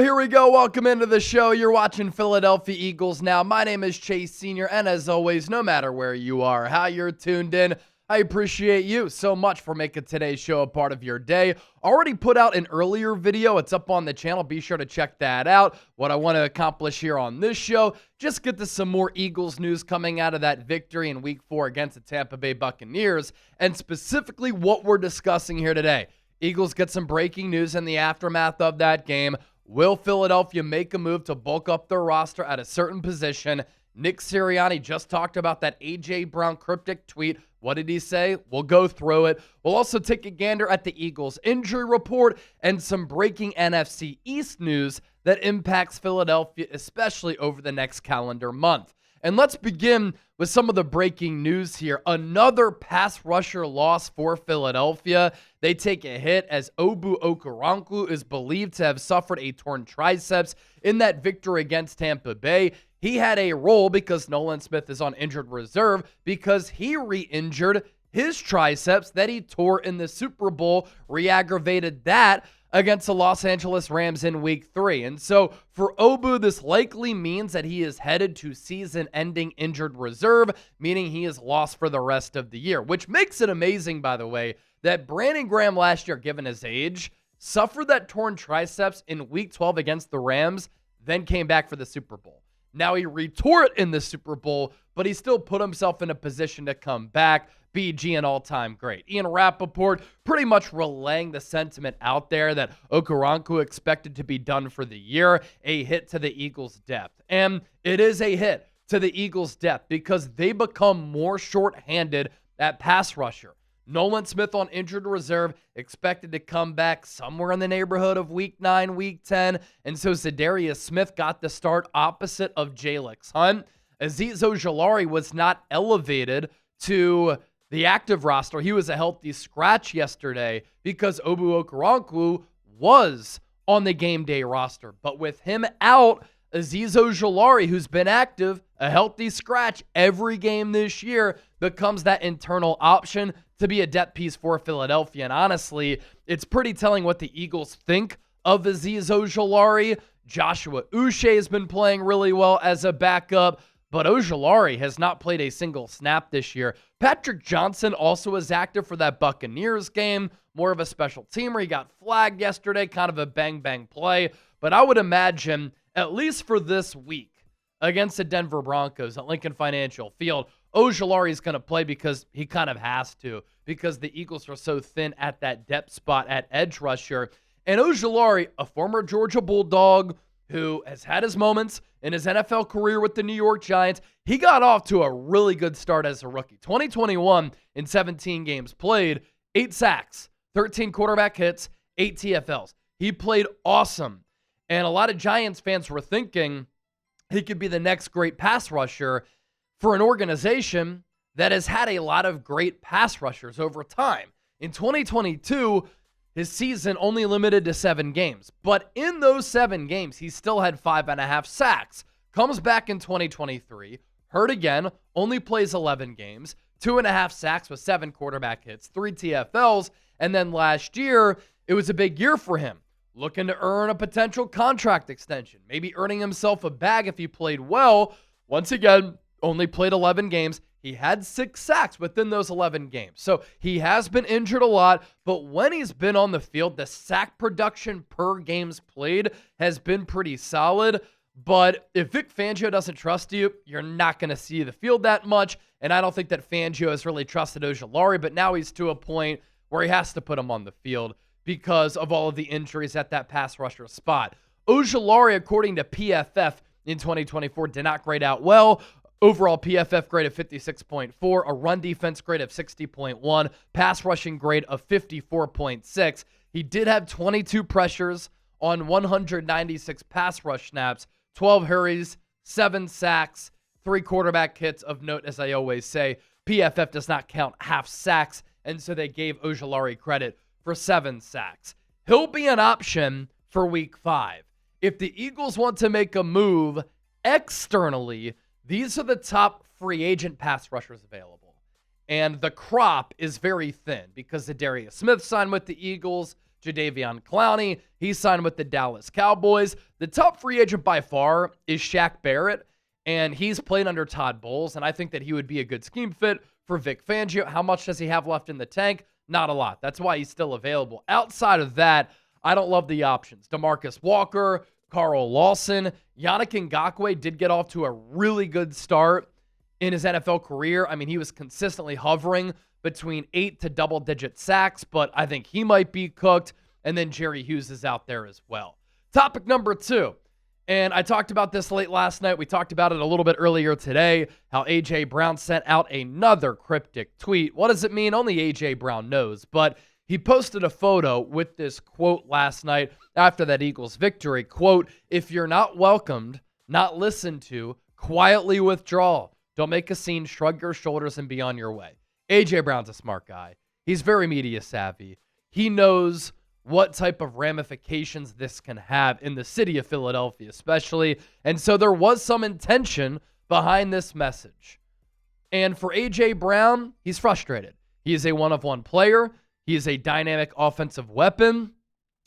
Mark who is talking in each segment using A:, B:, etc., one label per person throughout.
A: Here we go. Welcome into the show. You're watching Philadelphia Eagles Now. My name is Chase Sr., and as always, no matter where you are, how you're tuned in, I appreciate you so much for making today's show a part of your day. Already put out an earlier video. It's up on the channel. Be sure to check that out. What I want to accomplish here on this show, just get to some more Eagles news coming out of that victory in Week 4 against the Tampa Bay Buccaneers, and specifically what we're discussing here today. Eagles get some breaking news in the aftermath of that game. Will Philadelphia make a move to bulk up their roster at a certain position? Nick Sirianni just talked about that A.J. Brown cryptic tweet. What did he say? We'll go through it. We'll also take a gander at the Eagles injury report and some breaking NFC East news that impacts Philadelphia, especially over the next calendar month. And let's begin with some of the breaking news here. Another pass rusher loss for Philadelphia. They take a hit as Obu Okoronkwo is believed to have suffered a torn triceps in that victory against Tampa Bay. He had a role because Nolan Smith is on injured reserve because he re-injured his triceps that he tore in the Super Bowl, re-aggravated that against the Los Angeles Rams in Week 3. And so for Obu, this likely means that he is headed to season-ending injured reserve, meaning he is lost for the rest of the year, which makes it amazing, by the way, that Brandon Graham last year, given his age, suffered that torn triceps in Week 12 against the Rams, then came back for the Super Bowl. Now he retore it in the Super Bowl, but he still put himself in a position to come back. BG, an all-time great. Ian Rappaport pretty much relaying the sentiment out there that Okoronkwo expected to be done for the year, a hit to the Eagles' depth. And it is a hit to the Eagles' depth because they become more short-handed at pass rusher. Nolan Smith on injured reserve, expected to come back somewhere in the neighborhood of Week 9, Week 10. And so Za'Darius Smith got the start opposite of Jalix Hunt. Azeez Ojulari was not elevated to the active roster. He was a healthy scratch yesterday because Obu Okoronkwo was on the game day roster. But with him out, Azeez Ojulari, who's been active, a healthy scratch every game this year, becomes that internal option to be a depth piece for Philadelphia. And honestly, it's pretty telling what the Eagles think of Azeez Ojulari. Joshua Uche has been playing really well as a backup, but Ojulari has not played a single snap this year. Patrick Johnson also is active for that Buccaneers game, more of a special teamer. He got flagged yesterday, kind of a bang-bang play, but I would imagine, at least for this week, against the Denver Broncos at Lincoln Financial Field, Ojulari is going to play because he kind of has to, because the Eagles are so thin at that depth spot at edge rusher. And Ojulari, a former Georgia Bulldog who has had his moments in his NFL career with the New York Giants, he got off to a really good start as a rookie. 2021 in 17 games played, 8 sacks, 13 quarterback hits, 8 TFLs. He played awesome. And a lot of Giants fans were thinking he could be the next great pass rusher for an organization that has had a lot of great pass rushers over time. In 2022, his season only limited to 7 games. But in those 7 games, he still had 5.5 sacks. Comes back in 2023, hurt again, only plays 11 games, 2.5 sacks with 7 quarterback hits, 3 TFLs, and then last year, it was a big year for him. Looking to earn a potential contract extension, maybe earning himself a bag if he played well. Once again, only played 11 games. He had 6 sacks within those 11 games. So he has been injured a lot, but when he's been on the field, the sack production per games played has been pretty solid. But if Vic Fangio doesn't trust you, you're not going to see the field that much. And I don't think that Fangio has really trusted Ojulari, but now he's to a point where he has to put him on the field because of all of the injuries at that pass rusher spot. Ojulari, according to PFF in 2024, did not grade out well. Overall PFF grade of 56.4, a run defense grade of 60.1, pass rushing grade of 54.6. He did have 22 pressures on 196 pass rush snaps, 12 hurries, 7 sacks, 3 quarterback hits. Of note, as I always say, PFF does not count half sacks, and so they gave Ojulari credit for 7 sacks. He'll be an option for Week 5. If the Eagles want to make a move externally, these are the top free agent pass rushers available. And the crop is very thin because Za'Darius Smith signed with the Eagles. Jadeveon Clowney, he signed with the Dallas Cowboys. The top free agent by far is Shaq Barrett, and he's played under Todd Bowles, and I think that he would be a good scheme fit for Vic Fangio. How much does he have left in the tank? Not a lot. That's why he's still available. Outside of that, I don't love the options. DeMarcus Walker, Carl Lawson, Yannick Ngakoue did get off to a really good start in his NFL career. I mean, he was consistently hovering between 8 to double-digit sacks, but I think he might be cooked. And then Jerry Hughes is out there as well. Topic number 2. And I talked about this late last night. We talked about it a little bit earlier today, how A.J. Brown sent out another cryptic tweet. What does it mean? Only A.J. Brown knows. But he posted a photo with this quote last night after that Eagles victory. Quote, "If you're not welcomed, not listened to, quietly withdraw. Don't make a scene, shrug your shoulders, and be on your way." A.J. Brown's a smart guy. He's very media savvy. He knows what type of ramifications this can have in the city of Philadelphia, especially. And so there was some intention behind this message. And for A.J. Brown, he's frustrated. He is a one-of-one player. He is a dynamic offensive weapon.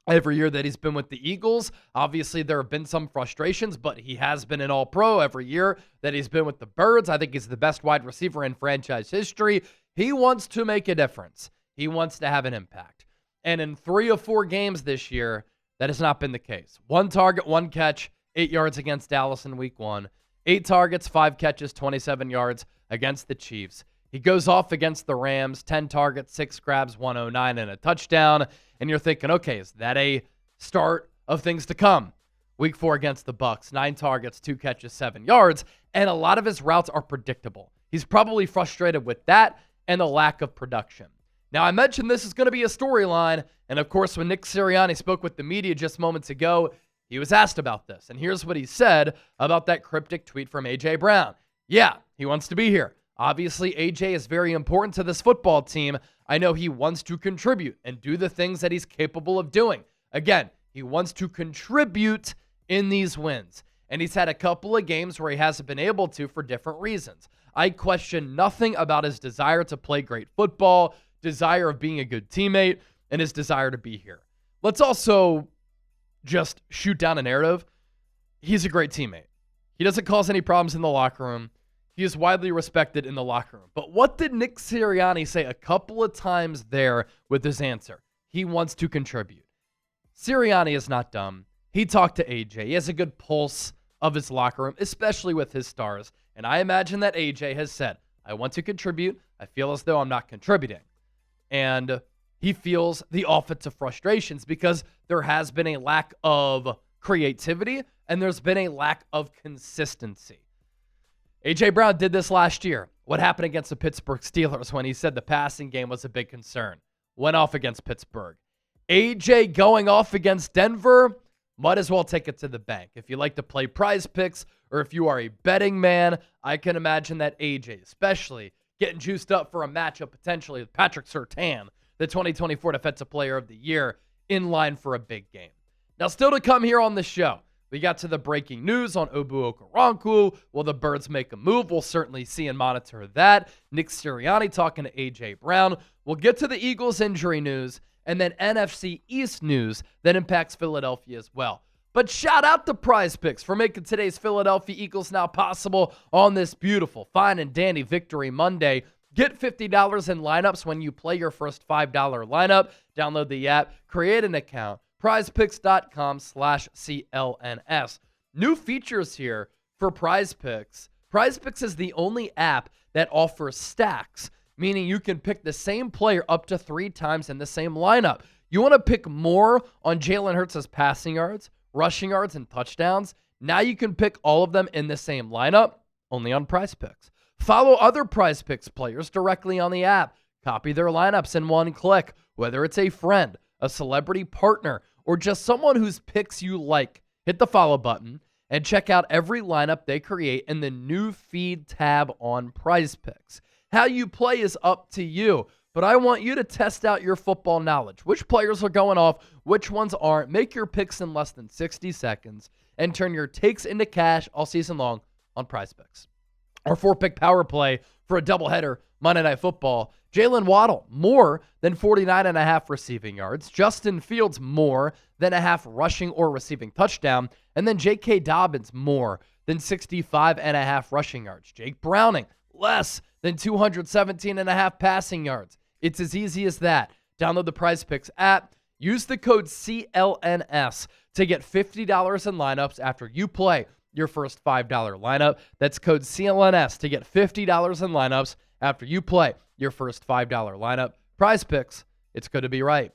A: Every year that he's been with the Eagles, obviously there have been some frustrations, but he has been an all-pro every year that he's been with the Birds. I think he's the best wide receiver in franchise history. He wants to make a difference. He wants to have an impact. And in 3 of 4 games this year, that has not been the case. 1 target, 1 catch, 8 yards against Dallas in week 1. 8 targets, 5 catches, 27 yards against the Chiefs. He goes off against the Rams, 10 targets, 6 grabs, 109, and a touchdown. And you're thinking, okay, is that a start of things to come? Week 4 against the Bucs, 9 targets, 2 catches, 7 yards. And a lot of his routes are predictable. He's probably frustrated with that and the lack of production. Now, I mentioned this is going to be a storyline, and of course, when Nick Sirianni spoke with the media just moments ago, he was asked about this, and here's what he said about that cryptic tweet from A.J. Brown. Yeah, he wants to be here. Obviously, A.J. is very important to this football team. I know he wants to contribute and do the things that he's capable of doing. Again, he wants to contribute in these wins, and he's had a couple of games where he hasn't been able to for different reasons. I question nothing about his desire to play great football, desire of being a good teammate, and his desire to be here. Let's also just shoot down a narrative. He's a great teammate. He doesn't cause any problems in the locker room. He is widely respected in the locker room. But what did Nick Sirianni say a couple of times there with his answer? He wants to contribute. Sirianni is not dumb. He talked to AJ. He has a good pulse of his locker room, especially with his stars. And I imagine that AJ has said, I want to contribute. I feel as though I'm not contributing. And he feels the offensive frustrations because there has been a lack of creativity and there's been a lack of consistency. A.J. Brown did this last year. What happened against the Pittsburgh Steelers when he said the passing game was a big concern? Went off against Pittsburgh. A.J. going off against Denver, might as well take it to the bank. If you like to play PrizePicks or if you are a betting man, I can imagine that A.J., especially getting juiced up for a matchup potentially with Patrick Surtain, the 2024 Defensive Player of the Year, in line for a big game. Now, still to come here on the show, we got to the breaking news on Obu Okoronkwo. Will the Birds make a move? We'll certainly see and monitor that. Nick Sirianni talking to A.J. Brown. We'll get to the Eagles injury news and then NFC East news that impacts Philadelphia as well. But shout out to PrizePicks for making today's Philadelphia Eagles now possible on this beautiful, fine and dandy Victory Monday. Get $50 in lineups when you play your first $5 lineup. Download the app, create an account. PrizePicks.com/CLNS. New features here for PrizePicks. PrizePicks is the only app that offers stacks, meaning you can pick the same player up to 3 times in the same lineup. You want to pick more on Jalen Hurts' passing yards, rushing yards, and touchdowns? Now you can pick all of them in the same lineup, only on PrizePicks. Follow other PrizePicks players directly on the app. Copy their lineups in one click, whether it's a friend, a celebrity partner, or just someone whose picks you like. Hit the follow button and check out every lineup they create in the new feed tab on PrizePicks. How you play is up to you, but I want you to test out your football knowledge. Which players are going off, which ones aren't. Make your picks in less than 60 seconds and turn your takes into cash all season long on PrizePicks. Our 4-pick power play for a doubleheader Monday Night Football. Jalen Waddle, more than 49.5 receiving yards. Justin Fields, more than a half rushing or receiving touchdown. And then J.K. Dobbins, more than 65.5 rushing yards. Jake Browning, less than 217.5 passing yards. It's as easy as that. Download the PrizePicks app. Use the code CLNS to get $50 in lineups after you play your first $5 lineup. That's code CLNS to get $50 in lineups after you play your first $5 lineup. PrizePicks, it's good to be right.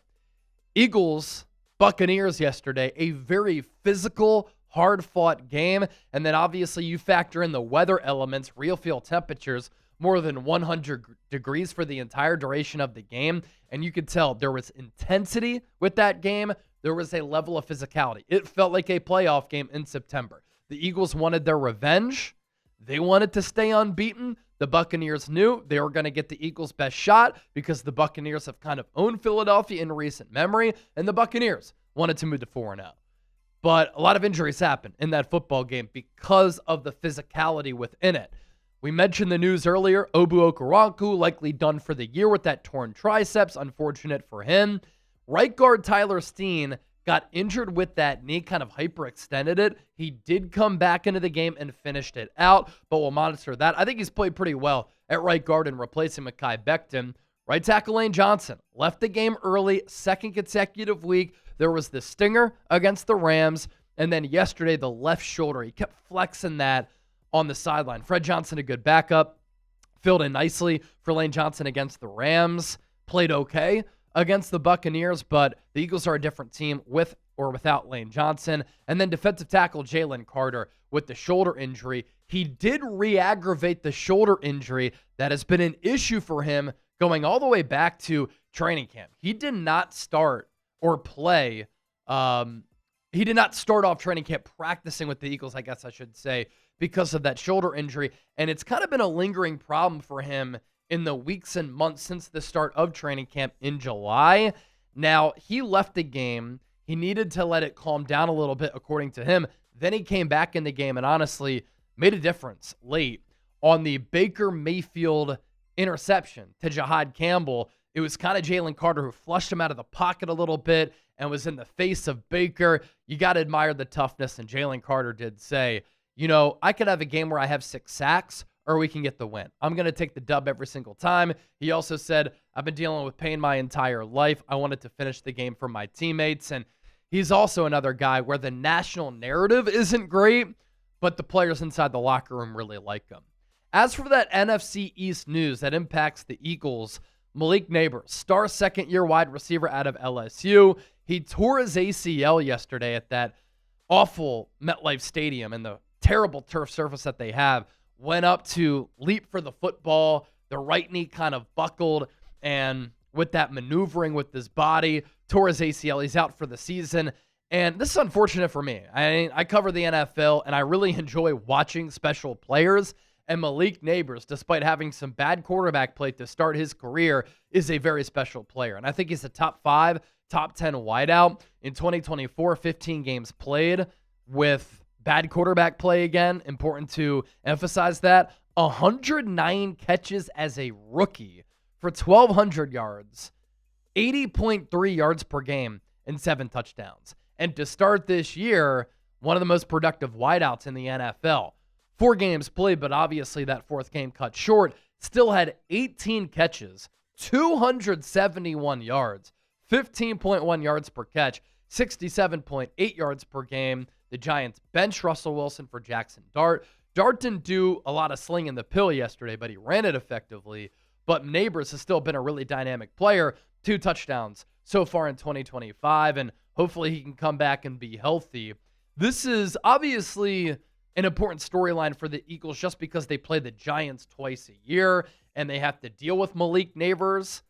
A: Eagles, Buccaneers yesterday, a very physical, hard-fought game. And then obviously you factor in the weather elements, real field temperatures, more than 100 degrees for the entire duration of the game. And you could tell there was intensity with that game. There was a level of physicality. It felt like a playoff game in September. The Eagles wanted their revenge. They wanted to stay unbeaten. The Buccaneers knew they were going to get the Eagles' best shot because the Buccaneers have kind of owned Philadelphia in recent memory, and the Buccaneers wanted to move to 4-0. But a lot of injuries happened in that football game because of the physicality within it. We mentioned the news earlier. Obu Okoronkwo likely done for the year with that torn triceps. Unfortunate for him. Right guard Tyler Steen got injured with that knee, kind of hyperextended it. He did come back into the game and finished it out, but we'll monitor that. I think he's played pretty well at right guard and replacing Mekhi Becton. Right tackle Lane Johnson left the game early, second consecutive week. There was the stinger against the Rams, and then yesterday the left shoulder. He kept flexing that on the sideline. Fred Johnson, a good backup, filled in nicely for Lane Johnson against the Rams. Played okay against the Buccaneers, but the Eagles are a different team with or without Lane Johnson. And then defensive tackle Jalen Carter with the shoulder injury. He did re-aggravate the shoulder injury that has been an issue for him going all the way back to training camp. He did not start or play. He did not start off training camp practicing with the Eagles, I guess I should say, because of that shoulder injury. And it's kind of been a lingering problem for him in the weeks and months since the start of training camp in July. Now, he left the game. He needed to let it calm down a little bit, according to him. Then he came back in the game and honestly made a difference late on the Baker Mayfield interception to Jahad Campbell. It was kind of Jalen Carter who flushed him out of the pocket a little bit and was in the face of Baker. You got to admire the toughness, and Jalen Carter did say, I could have a game where I have 6 sacks, or we can get the win. I'm going to take the dub every single time. He also said, I've been dealing with pain my entire life. I wanted to finish the game for my teammates. And he's also another guy where the national narrative isn't great, but the players inside the locker room really like him. As for that NFC East news that impacts the Eagles, Malik Nabers, star second-year wide receiver out of LSU, he tore his ACL yesterday at that awful MetLife Stadium and the terrible turf surface that they have. Went up to leap for the football. The right knee kind of buckled, and with that maneuvering with his body, tore his ACL. He's out for the season, and this is unfortunate for me. I cover the NFL, and I really enjoy watching special players, and Malik Nabers, despite having some bad quarterback play to start his career, is a very special player, and I think he's a top 5, top 10 wideout. In 2024, 15 games played with bad quarterback play again. Important to emphasize that. 109 catches as a rookie for 1,200 yards, 80.3 yards per game, and 7 touchdowns. And to start this year, one of the most productive wideouts in the NFL. 4 games played, but obviously that 4th game cut short. Still had 18 catches, 271 yards, 15.1 yards per catch, 67.8 yards per game. The Giants benched Russell Wilson for Jackson Dart. Dart didn't do a lot of slinging the pill yesterday, but he ran it effectively. But Nabers has still been a really dynamic player. 2 touchdowns so far in 2025, and hopefully he can come back and be healthy. This is obviously an important storyline for the Eagles just because they play the Giants twice a year, and they have to deal with Malik Nabers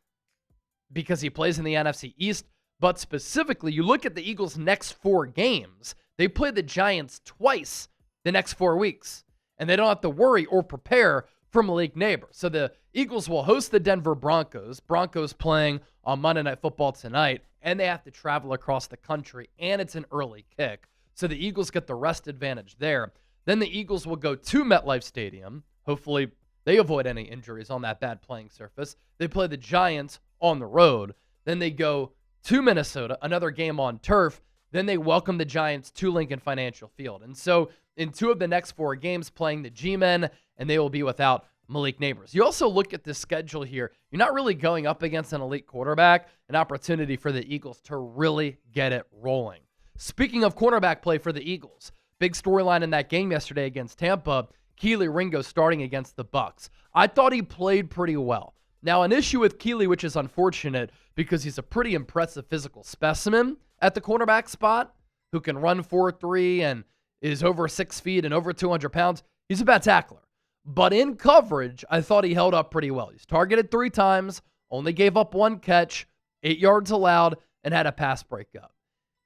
A: because he plays in the NFC East. But specifically, you look at the Eagles' next 4 games. They play the Giants twice the next 4 weeks, and they don't have to worry or prepare for Malik Nabers. So the Eagles will host the Denver Broncos. Broncos playing on Monday Night Football tonight, and they have to travel across the country, and it's an early kick. So the Eagles get the rest advantage there. Then the Eagles will go to MetLife Stadium, Hopefully, they avoid any injuries on that bad playing surface. They play the Giants on the road. Then they go to Minnesota, another game on turf. Then they welcome the Giants to Lincoln Financial Field. And so in 2 of the next 4 games playing the G-Men, and they will be without Malik Nabers. You also look at the schedule here. You're not really going up against an elite quarterback, an opportunity for the Eagles to really get it rolling. Speaking of cornerback play for the Eagles, big storyline in that game yesterday against Tampa, Keely Ringo starting against the Bucs. I thought he played pretty well. Now, an issue with Keely, which is unfortunate because he's a pretty impressive physical specimen at the cornerback spot who can run 4.3 and is over 6 feet and over 200 pounds. He's a bad tackler. But in coverage, I thought he held up pretty well. He's targeted 3 times, only gave up 1 catch, 8 yards allowed, and had a pass breakup.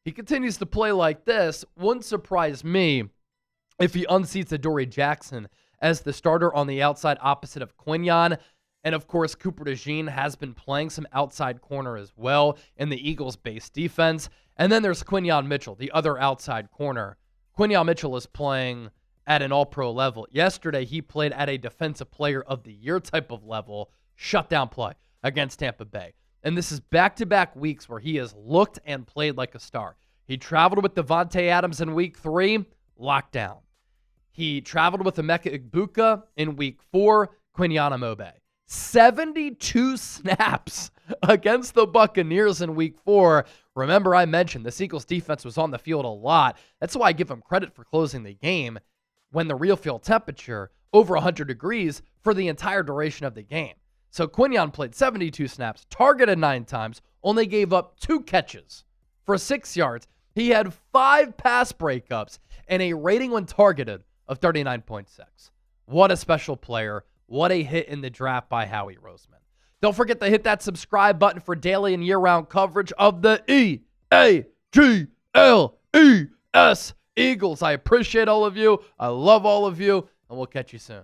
A: He continues to play like this. Wouldn't surprise me if he unseats Adoree Jackson as the starter on the outside opposite of Quinyon. And of course, Cooper DeJean has been playing some outside corner as well in the Eagles' base defense. And then there's Quinyon Mitchell, the other outside corner. Quinyon Mitchell is playing at an all-pro level. Yesterday, he played at a defensive player of the year type of level, shutdown play against Tampa Bay. And this is back-to-back weeks where he has looked and played like a star. He traveled with Devontae Adams in week 3, lockdown. He traveled with Emeka Egbuka in week 4, Quinyon Amobe. 72 snaps against the Buccaneers in week 4. Remember, I mentioned the Eagles defense was on the field a lot. That's why I give him credit for closing the game when the real field temperature over 100 degrees for the entire duration of the game. So Quinyon played 72 snaps, targeted 9 times, only gave up 2 catches for 6 yards. He had 5 pass breakups and a rating when targeted of 39.6. What a special player. What a hit in the draft by Howie Roseman. Don't forget to hit that subscribe button for daily and year-round coverage of the E-A-G-L-E-S Eagles. I appreciate all of you. I love all of you, and we'll catch you soon.